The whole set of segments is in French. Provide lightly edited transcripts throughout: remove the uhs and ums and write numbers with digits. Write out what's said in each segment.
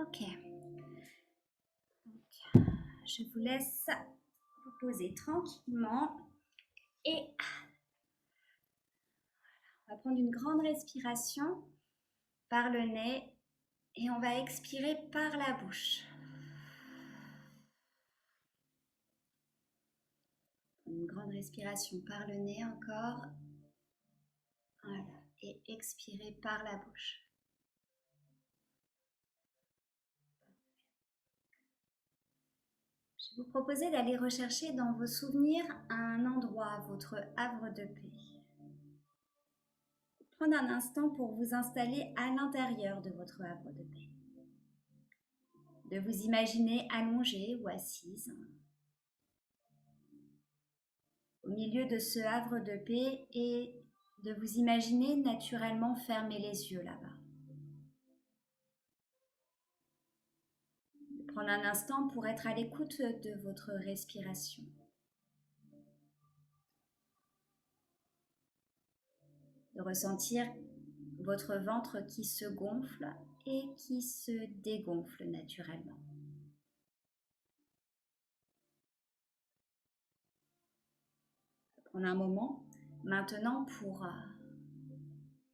Ok. Donc, je vous laisse vous poser tranquillement et on va prendre une grande respiration par le nez et on va expirer par la bouche. Une grande respiration par le nez encore. Voilà. Et expirer par la bouche. Je vais vous proposer d'aller rechercher dans vos souvenirs un endroit, votre havre de paix. Prenez un instant pour vous installer à l'intérieur de votre havre de paix. De vous imaginer allongé ou assise au milieu de ce havre de paix et de vous imaginer naturellement fermer les yeux là-bas. Prendre un instant pour être à l'écoute de votre respiration. De ressentir votre ventre qui se gonfle et qui se dégonfle naturellement. Prendre un moment maintenant pour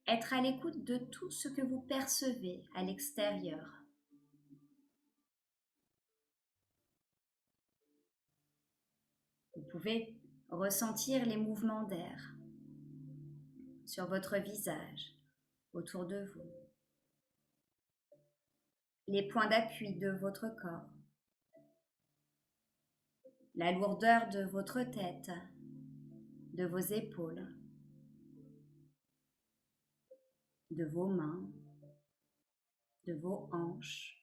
être à l'écoute de tout ce que vous percevez à l'extérieur. Vous pouvez ressentir les mouvements d'air sur votre visage, autour de vous, les points d'appui de votre corps, la lourdeur de votre tête, de vos épaules, de vos mains, de vos hanches,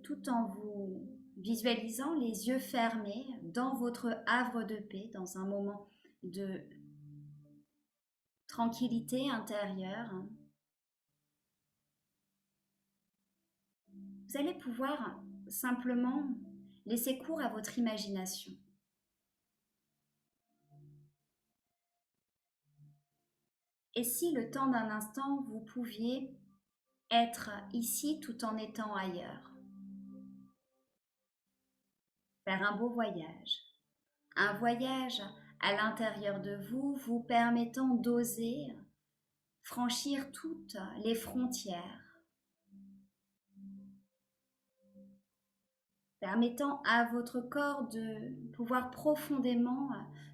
tout en vous visualisant les yeux fermés dans votre havre de paix, dans un moment de tranquillité intérieure. Vous allez pouvoir simplement laisser cours à votre imagination. Et si le temps d'un instant, vous pouviez être ici tout en étant ailleurs? Faire un beau voyage. Un voyage à l'intérieur de vous, vous permettant d'oser franchir toutes les frontières. Permettant à votre corps de pouvoir profondément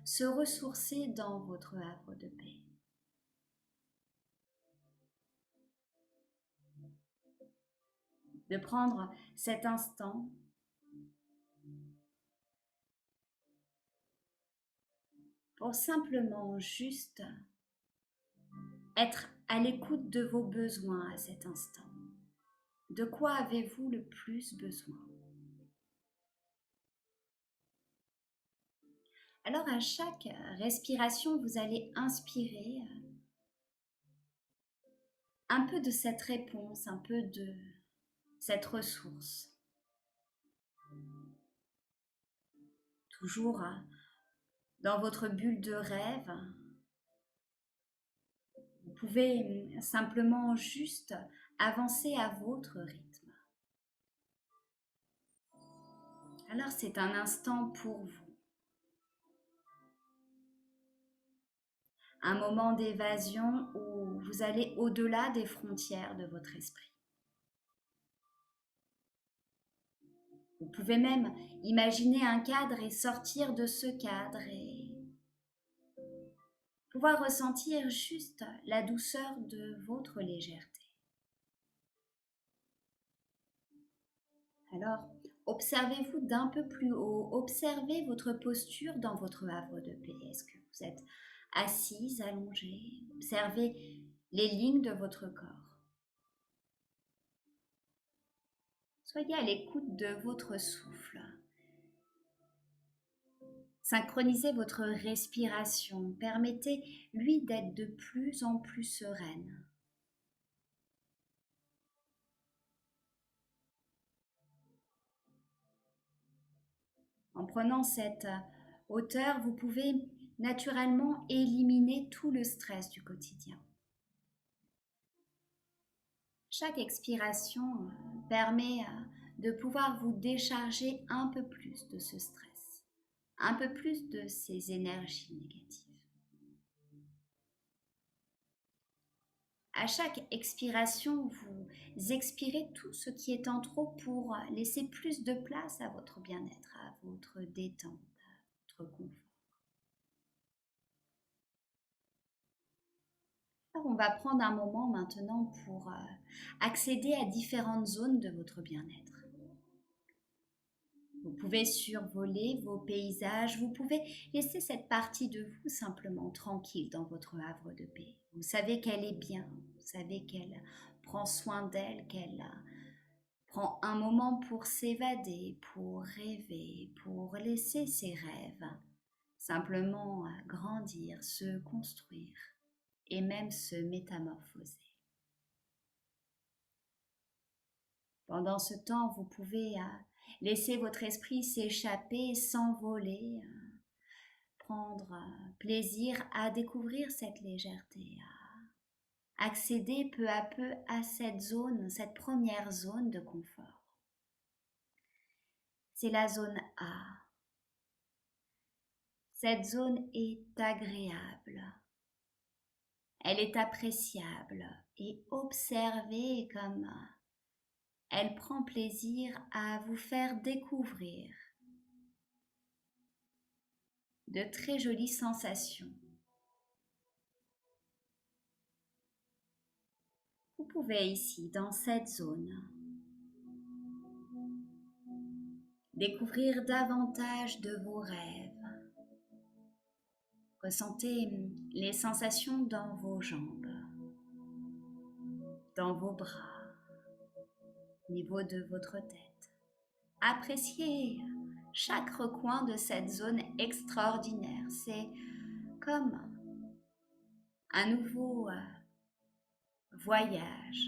se ressourcer dans votre havre de paix. De prendre cet instant pour simplement juste être à l'écoute de vos besoins à cet instant. De quoi avez-vous le plus besoin? Alors à chaque respiration, vous allez inspirer un peu de cette réponse, un peu de cette ressource. Toujours dans votre bulle de rêve, vous pouvez simplement juste avancer à votre rythme. Alors c'est un instant pour vous. Un moment d'évasion où vous allez au-delà des frontières de votre esprit. Vous pouvez même imaginer un cadre et sortir de ce cadre et pouvoir ressentir juste la douceur de votre légèreté. Alors, observez-vous d'un peu plus haut, observez votre posture dans votre havre de paix. Est-ce que vous êtes assise, allongée? Observez les lignes de votre corps. Soyez à l'écoute de votre souffle. Synchronisez votre respiration. Permettez-lui d'être de plus en plus sereine. En prenant cette hauteur, vous pouvez naturellement éliminer tout le stress du quotidien. Chaque expiration permet de pouvoir vous décharger un peu plus de ce stress, un peu plus de ces énergies négatives. À chaque expiration, vous expirez tout ce qui est en trop pour laisser plus de place à votre bien-être, à votre détente, à votre confort. Alors, on va prendre un moment maintenant pour accéder à différentes zones de votre bien-être. Vous pouvez survoler vos paysages, vous pouvez laisser cette partie de vous simplement tranquille dans votre havre de paix. Vous savez qu'elle est bien, vous savez qu'elle prend soin d'elle, qu'elle prend un moment pour s'évader, pour rêver, pour laisser ses rêves simplement grandir, se construire et même se métamorphoser. Pendant ce temps, vous pouvez laisser votre esprit s'échapper, s'envoler, prendre plaisir à découvrir cette légèreté, à accéder peu à peu à cette zone, cette première zone de confort. C'est la zone A. Cette zone est agréable, elle est appréciable et observée comme elle prend plaisir à vous faire découvrir de très jolies sensations. Vous pouvez ici, dans cette zone, découvrir davantage de vos rêves. Ressentez les sensations dans vos jambes, dans vos bras, au niveau de votre tête. Appréciez chaque recoin de cette zone extraordinaire. C'est comme un nouveau voyage.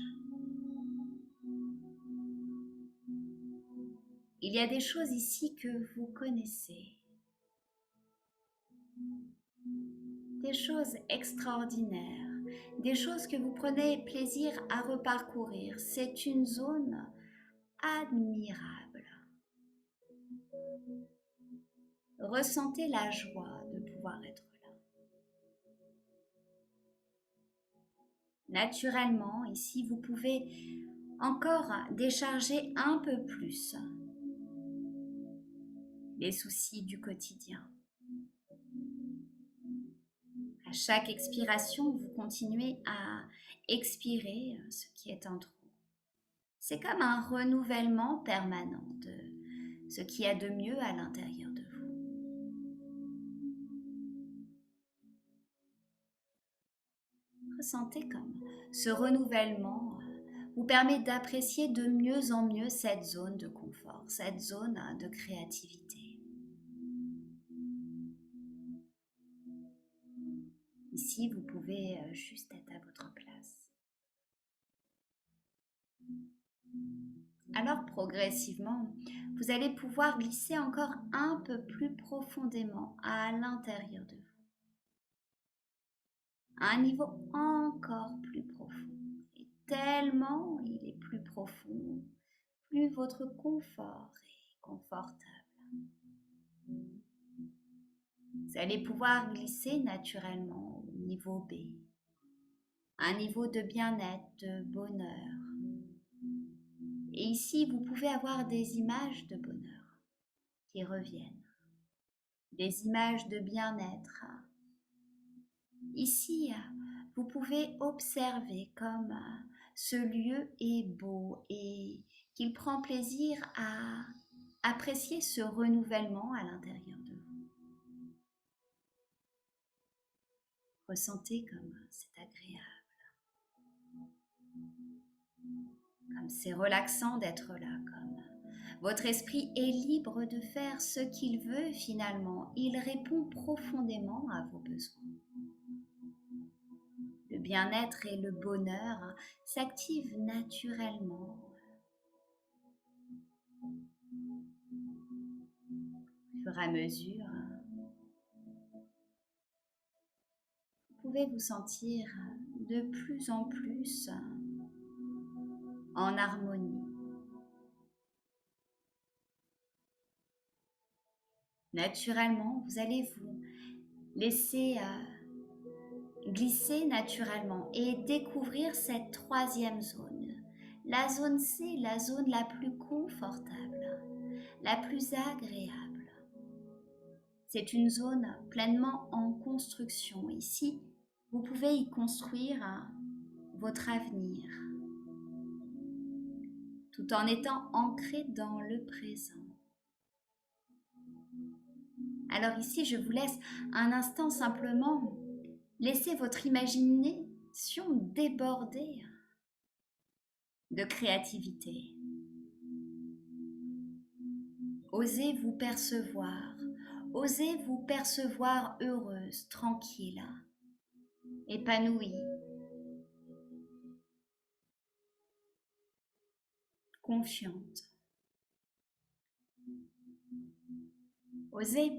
Il y a des choses ici que vous connaissez, des choses extraordinaires, des choses que vous prenez plaisir à reparcourir. C'est une zone admirable. Ressentez la joie de pouvoir être là. Naturellement, ici, vous pouvez encore décharger un peu plus les soucis du quotidien. À chaque expiration, vous continuez à expirer ce qui est en trop. C'est comme un renouvellement permanent de ce qu'il y a de mieux à l'intérieur de vous. Ressentez comme ce renouvellement vous permet d'apprécier de mieux en mieux cette zone de confort, cette zone de créativité. Ici, vous pouvez juste être à votre place. Alors progressivement, vous allez pouvoir glisser encore un peu plus profondément à l'intérieur de vous, à un niveau encore plus profond. Et tellement il est plus profond, plus votre confort est confortable. Vous allez pouvoir glisser naturellement au niveau B, un niveau de bien-être, de bonheur. Et ici, vous pouvez avoir des images de bonheur qui reviennent, des images de bien-être. Ici, vous pouvez observer comme ce lieu est beau et qu'il prend plaisir à apprécier ce renouvellement à l'intérieur de vous. Ressentez comme c'est agréable, comme c'est relaxant d'être là, comme votre esprit est libre de faire ce qu'il veut finalement. Il répond profondément à vos besoins. Le bien-être et le bonheur s'activent naturellement. Au fur et à mesure, vous pouvez vous sentir de plus en plus en harmonie. Naturellement, vous allez vous laisser glisser naturellement et découvrir cette troisième zone. La zone C, la zone la plus confortable, la plus agréable. C'est une zone pleinement en construction. Ici, vous pouvez y construire votre avenir, tout en étant ancré dans le présent. Alors ici, je vous laisse un instant simplement laisser votre imagination déborder de créativité. Osez vous percevoir heureuse, tranquille, épanouie, confiante. Osez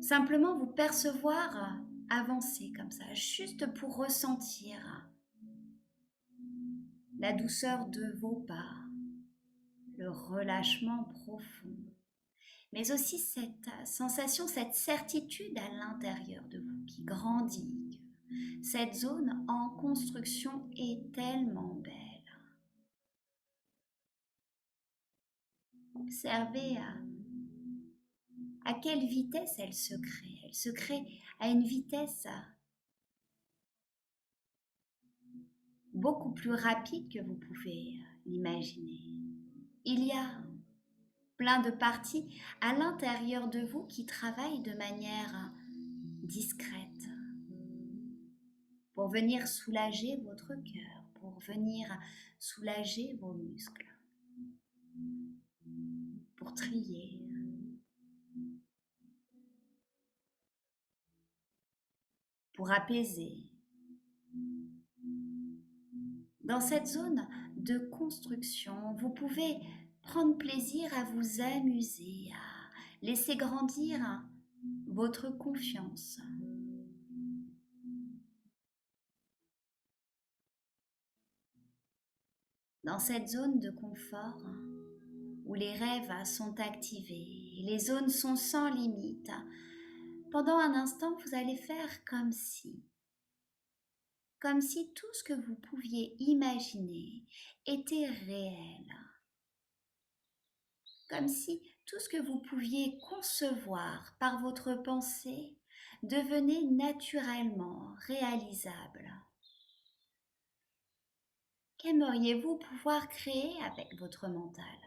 simplement vous percevoir avancer comme ça, juste pour ressentir la douceur de vos pas, le relâchement profond, mais aussi cette sensation, cette certitude à l'intérieur de vous qui grandit. Cette zone en construction est tellement belle. Observez à quelle vitesse elle se crée. Elle se crée à une vitesse beaucoup plus rapide que vous pouvez l'imaginer. Il y a plein de parties à l'intérieur de vous qui travaillent de manière discrète pour venir soulager votre cœur, pour venir soulager vos muscles, pour trier. Pour apaiser. Dans cette zone de construction, vous pouvez prendre plaisir à vous amuser, à laisser grandir votre confiance. Dans cette zone de confort où les rêves sont activés, les zones sont sans limite, pendant un instant, vous allez faire comme si tout ce que vous pouviez imaginer était réel, comme si tout ce que vous pouviez concevoir par votre pensée devenait naturellement réalisable. Qu'aimeriez-vous pouvoir créer avec votre mental ?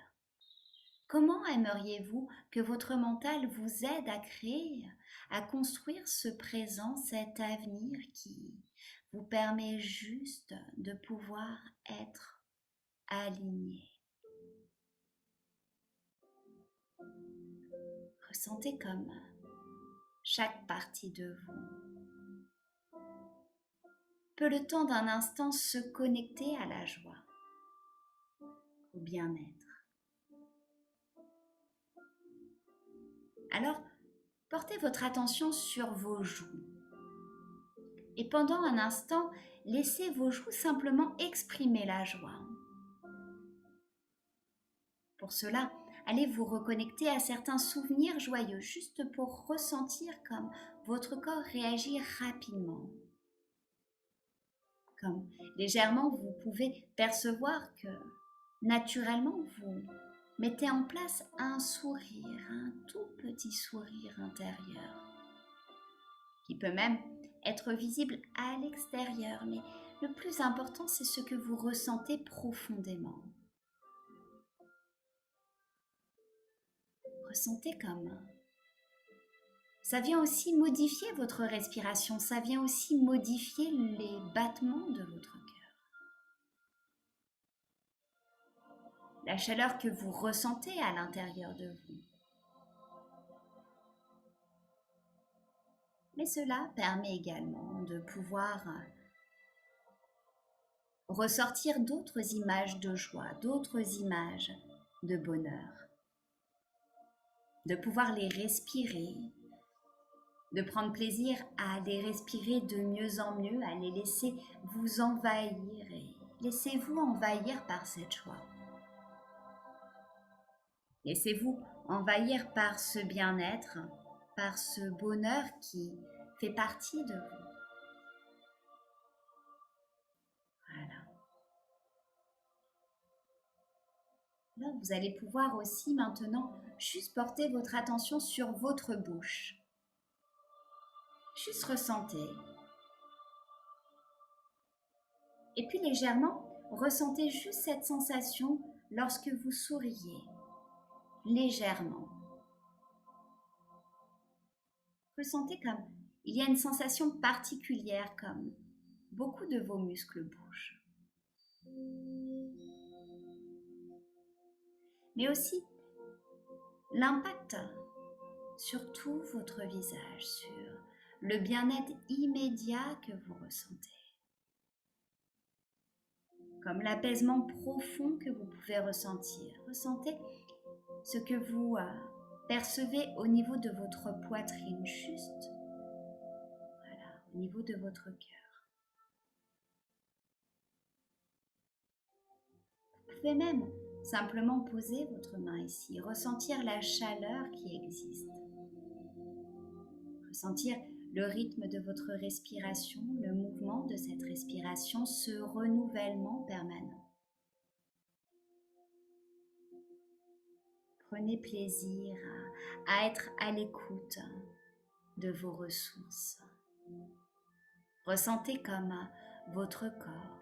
Comment aimeriez-vous que votre mental vous aide à créer, à construire ce présent, cet avenir qui vous permet juste de pouvoir être aligné? Ressentez comme chaque partie de vous peut le temps d'un instant se connecter à la joie, au bien-être. Alors, portez votre attention sur vos joues. Et pendant un instant, laissez vos joues simplement exprimer la joie. Pour cela, allez vous reconnecter à certains souvenirs joyeux, juste pour ressentir comme votre corps réagit rapidement. Comme légèrement, vous pouvez percevoir que naturellement, vous mettez en place un sourire, un tout petit sourire intérieur, qui peut même être visible à l'extérieur, mais le plus important, c'est ce que vous ressentez profondément. Ressentez comme ça vient aussi modifier votre respiration, ça vient aussi modifier les battements de votre cœur. La chaleur que vous ressentez à l'intérieur de vous. Mais cela permet également de pouvoir ressortir d'autres images de joie, d'autres images de bonheur, de pouvoir les respirer, de prendre plaisir à les respirer de mieux en mieux, à les laisser vous envahir et laissez-vous envahir par cette joie. Laissez-vous envahir par ce bien-être, par ce bonheur qui fait partie de vous. Voilà. Là, vous allez pouvoir aussi maintenant juste porter votre attention sur votre bouche. Juste ressentez. Et puis légèrement, ressentez juste cette sensation lorsque vous souriez. Légèrement. Ressentez comme il y a une sensation particulière, comme beaucoup de vos muscles bougent. Mais aussi l'impact sur tout votre visage, sur le bien-être immédiat que vous ressentez. Comme l'apaisement profond que vous pouvez ressentir. Ressentez ce que vous percevez au niveau de votre poitrine, juste voilà, au niveau de votre cœur. Vous pouvez même simplement poser votre main ici, ressentir la chaleur qui existe. Ressentir le rythme de votre respiration, le mouvement de cette respiration, ce renouvellement permanent. Prenez plaisir à être à l'écoute de vos ressources. Ressentez comme votre corps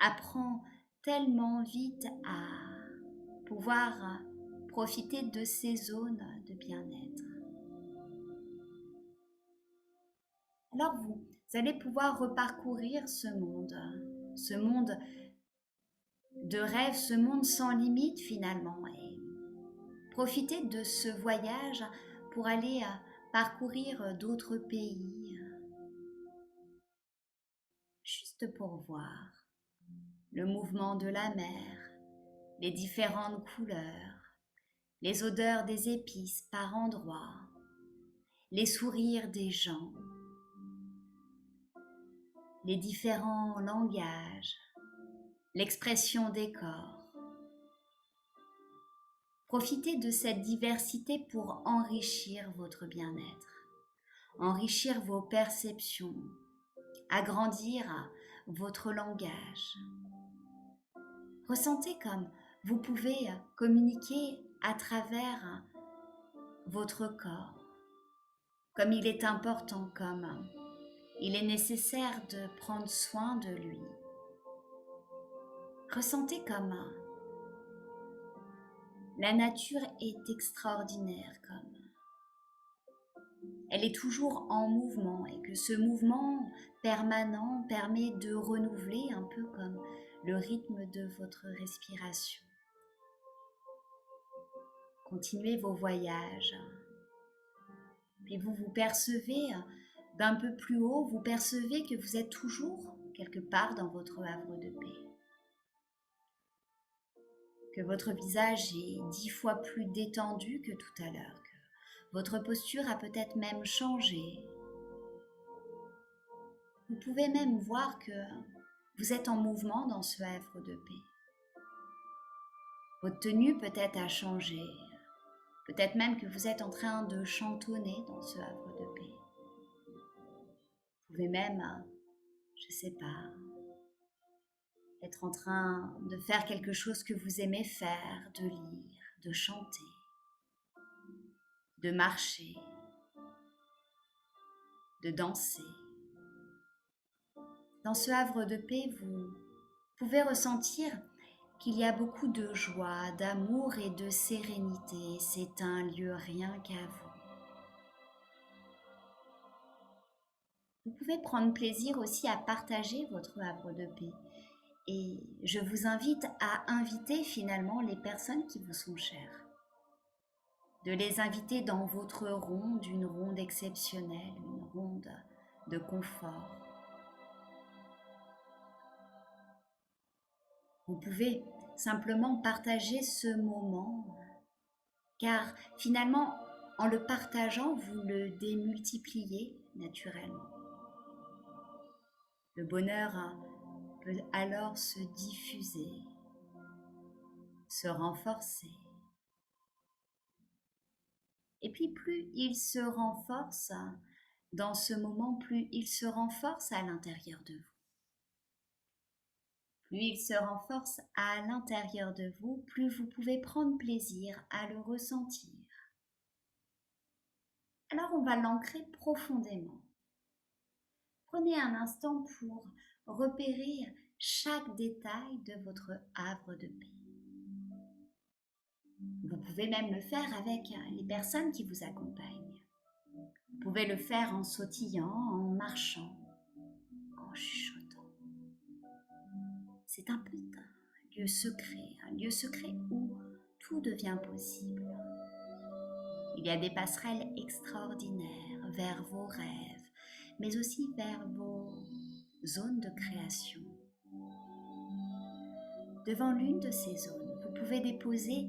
apprend tellement vite à pouvoir profiter de ces zones de bien-être. Alors vous allez pouvoir reparcourir ce monde de rêve, ce monde sans limite finalement, et profiter de ce voyage pour aller parcourir d'autres pays, juste pour voir le mouvement de la mer, les différentes couleurs, les odeurs des épices par endroits, les sourires des gens, les différents langages, l'expression des corps. Profitez de cette diversité pour enrichir votre bien-être, enrichir vos perceptions, agrandir votre langage. Ressentez comme vous pouvez communiquer à travers votre corps, comme il est important, comme il est nécessaire de prendre soin de lui. Ressentez comme la nature est extraordinaire, comme elle est toujours en mouvement et que ce mouvement permanent permet de renouveler un peu comme le rythme de votre respiration. Continuez vos voyages. Puis vous vous percevez d'un peu plus haut, vous percevez que vous êtes toujours quelque part dans votre havre de paix. Que votre visage est 10 fois plus détendu que tout à l'heure, que votre posture a peut-être même changé. Vous pouvez même voir que vous êtes en mouvement dans ce havre de paix. Votre tenue peut-être a changé. Peut-être même que vous êtes en train de chantonner dans ce havre de paix. Vous pouvez même, je ne sais pas, être en train de faire quelque chose que vous aimez faire, de lire, de chanter, de marcher, de danser. Dans ce havre de paix, vous pouvez ressentir qu'il y a beaucoup de joie, d'amour et de sérénité. C'est un lieu rien qu'à vous. Vous pouvez prendre plaisir aussi à partager votre havre de paix. Et je vous invite à inviter finalement les personnes qui vous sont chères. De les inviter dans votre ronde, une ronde exceptionnelle, une ronde de confort. Vous pouvez simplement partager ce moment, car finalement, en le partageant, vous le démultipliez naturellement. Le bonheur peut alors se diffuser, se renforcer. Et puis plus il se renforce dans ce moment, plus il se renforce à l'intérieur de vous. Plus il se renforce à l'intérieur de vous, plus vous pouvez prendre plaisir à le ressentir. Alors on va l'ancrer profondément. Prenez un instant pour repérer chaque détail de votre havre de paix. Vous pouvez même le faire avec les personnes qui vous accompagnent. Vous pouvez le faire en sautillant, en marchant, en chuchotant. C'est un lieu secret où tout devient possible. Il y a des passerelles extraordinaires vers vos rêves, mais aussi vers vos zones de création. Devant l'une de ces zones, vous pouvez déposer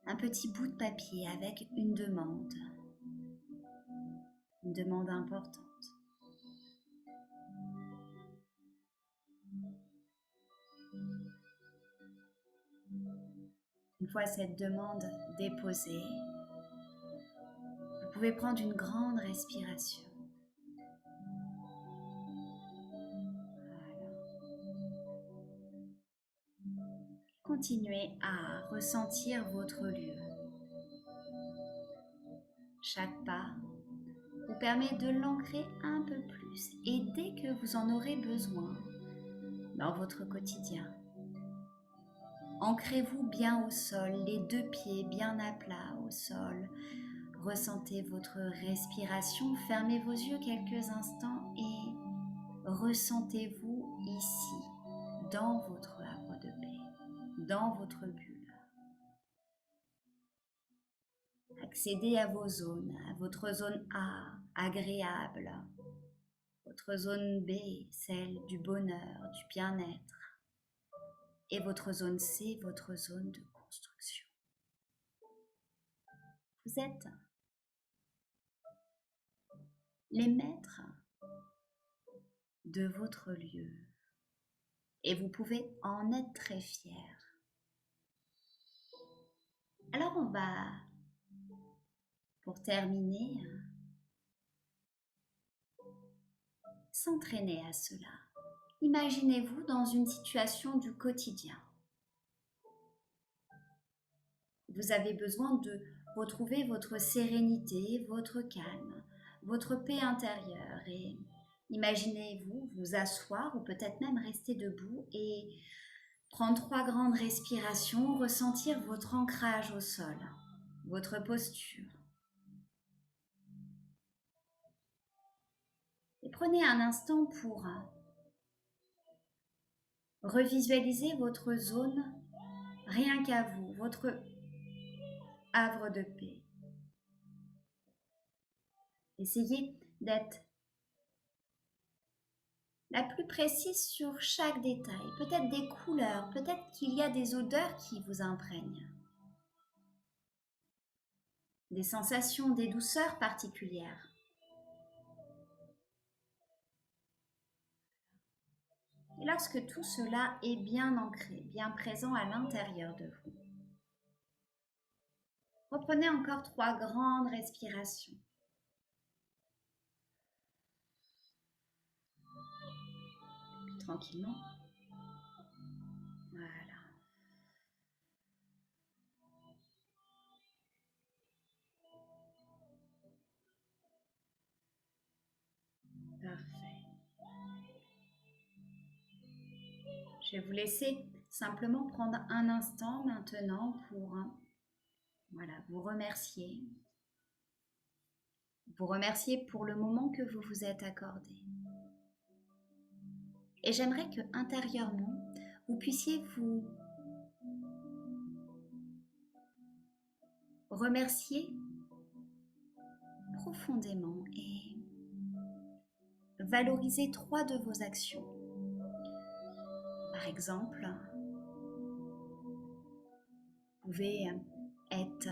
un petit bout de papier avec une demande importante. Une fois cette demande déposée, vous pouvez prendre une grande respiration. Continuez à ressentir votre lieu. Chaque pas vous permet de l'ancrer un peu plus et dès que vous en aurez besoin dans votre quotidien, ancrez-vous bien au sol, les 2 pieds bien à plat au sol. Ressentez votre respiration, fermez vos yeux quelques instants et ressentez-vous ici, dans votre havre de paix, dans votre bulle. Accédez à vos zones, à votre zone A, agréable, votre zone B, celle du bonheur, du bien-être, et votre zone C, votre zone de construction. Vous êtes les maîtres de votre lieu et vous pouvez en être très fiers. Alors on va, pour terminer, s'entraîner à cela. Imaginez-vous dans une situation du quotidien. Vous avez besoin de retrouver votre sérénité, votre calme, votre paix intérieure et imaginez-vous vous asseoir ou peut-être même rester debout et prendre 3 grandes respirations, ressentir votre ancrage au sol, votre posture. Et prenez un instant pour revisualiser votre zone rien qu'à vous, votre havre de paix. Essayez d'être la plus précise sur chaque détail, peut-être des couleurs, peut-être qu'il y a des odeurs qui vous imprègnent, des sensations, des douceurs particulières. Et lorsque tout cela est bien ancré, bien présent à l'intérieur de vous, reprenez encore 3 grandes respirations. Tranquillement. Voilà. Parfait. Je vais vous laisser simplement prendre un instant maintenant pour vous remercier. Vous remercier pour le moment que vous vous êtes accordé. Et j'aimerais que intérieurement, vous puissiez vous remercier profondément et valoriser 3 de vos actions. Par exemple, vous pouvez être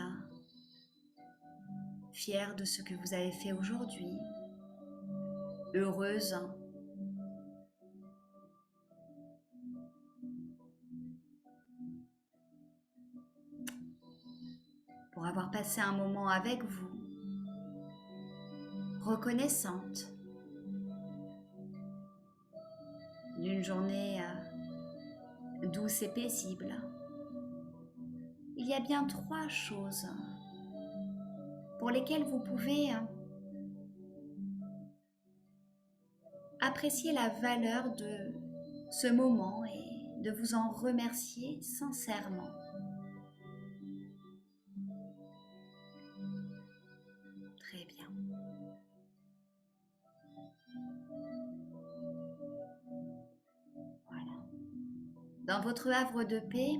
fier de ce que vous avez fait aujourd'hui, heureuse avoir passé un moment avec vous, reconnaissante d'une journée douce et paisible. Il y a bien 3 choses pour lesquelles vous pouvez apprécier la valeur de ce moment et de vous en remercier sincèrement. Très bien. Voilà. Dans votre havre de paix,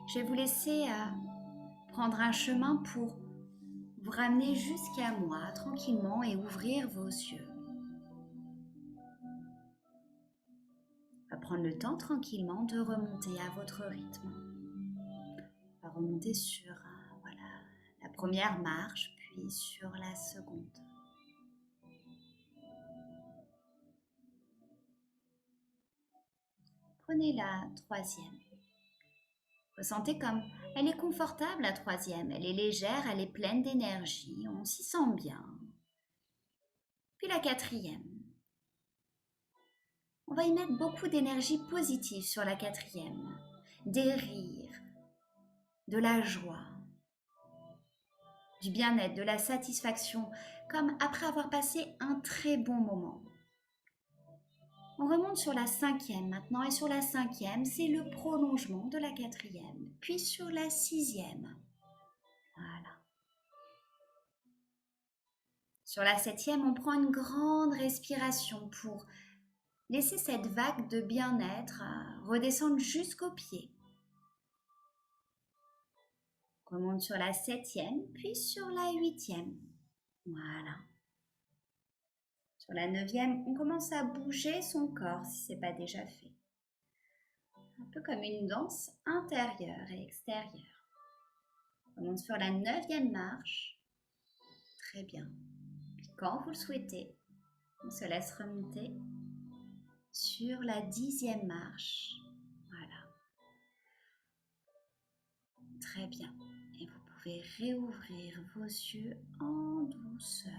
je vais vous laisser prendre un chemin pour vous ramener jusqu'à moi tranquillement et ouvrir vos yeux. On va prendre le temps tranquillement de remonter à votre rythme. On va remonter sur voilà, la première marche, puis sur la seconde. Prenez la troisième. Ressentez comme elle est confortable la troisième, elle est légère, elle est pleine d'énergie, on s'y sent bien. Puis la quatrième. On va y mettre beaucoup d'énergie positive sur la quatrième. Des rires, de la joie, du bien-être, de la satisfaction, comme après avoir passé un très bon moment. On remonte sur la cinquième maintenant, et sur la cinquième, c'est le prolongement de la quatrième, puis sur la sixième. Voilà. Sur la septième, on prend une grande respiration pour laisser cette vague de bien-être redescendre jusqu'aux pieds. On remonte sur la septième, puis sur la huitième. Voilà. Sur la neuvième, on commence à bouger son corps si ce n'est pas déjà fait. Un peu comme une danse intérieure et extérieure. On remonte sur la neuvième marche. Très bien. Puis quand vous le souhaitez, on se laisse remonter sur la dixième marche. Voilà. Très bien. Et vous pouvez réouvrir vos yeux en douceur.